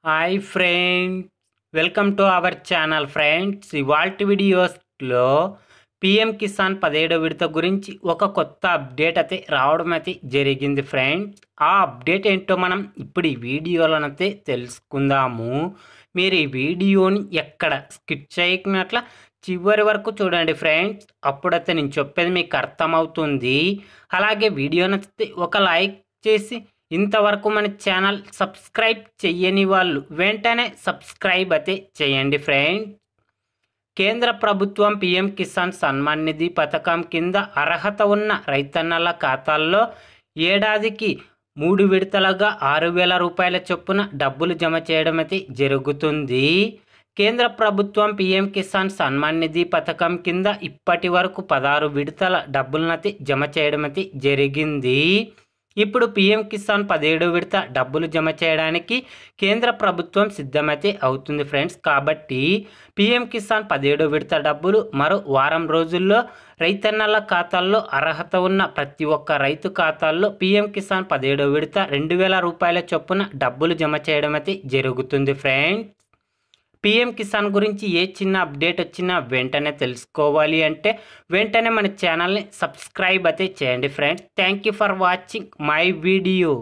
Hi friends, welcome to our channel friends. ఇవాల్టి వీడియోస్లో PM Kisan 17వ విడత గురించి ఒక కొత్త అప్డేట్ అయితే రావడం అయితే జరిగింది ఫ్రెండ్స్. ఆ అప్డేట్ ఏంటో మనం ఇప్పుడు ఈ వీడియోలోనైతే తెలుసుకుందాము. మీరు ఈ వీడియోని ఎక్కడ స్కిప్ చేయకున్నట్ల చివరి వరకు చూడండి ఫ్రెండ్స్. అప్పుడైతే నేను చెప్పేది మీకు అర్థమవుతుంది. అలాగే వీడియో నచ్చితే ఒక లైక్ చేసి ఇంతవరకు మన ఛానల్ సబ్స్క్రైబ్ చెయ్యని వాళ్ళు వెంటనే సబ్స్క్రైబ్ అయితే చేయండి ఫ్రెండ్స్. కేంద్ర ప్రభుత్వం పిఎం కిసాన్ సన్మాన్ నిధి పథకం కింద అర్హత ఉన్న రైతన్నల ఖాతాల్లో ఏడాదికి 3 విడతలుగా 6,000 రూపాయల చొప్పున డబ్బులు జమ చేయడం అయితే జరుగుతుంది. కేంద్ర ప్రభుత్వం పిఎం కిసాన్ సన్మాన్ నిధి పథకం కింద ఇప్పటి వరకు 16 విడతల డబ్బులనైతే జమ చేయడం అయితే జరిగింది. ఇప్పుడు పిఎం కిసాన్ 17వ విడత డబ్బులు జమ చేయడానికి కేంద్ర ప్రభుత్వం సిద్ధమైతే అవుతుంది ఫ్రెండ్స్. కాబట్టి పిఎం కిసాన్ 17వ విడత డబ్బులు మరో వారం రోజుల్లో రైతన్నల ఖాతాల్లో అర్హత ఉన్న ప్రతి ఒక్క రైతు ఖాతాల్లో పిఎం కిసాన్ 17వ విడత 2,000 రూపాయల చొప్పున డబ్బులు జమ చేయడం అయితే జరుగుతుంది ఫ్రెండ్స్. పిఎం కిసాన్ గురించి ఏ చిన్న అప్డేట్ వచ్చినా వెంటనే తెలుసుకోవాలి అంటే వెంటనే మన ఛానల్ని సబ్స్క్రైబ్ అయితే చేయండి friends. Thank you for watching my video.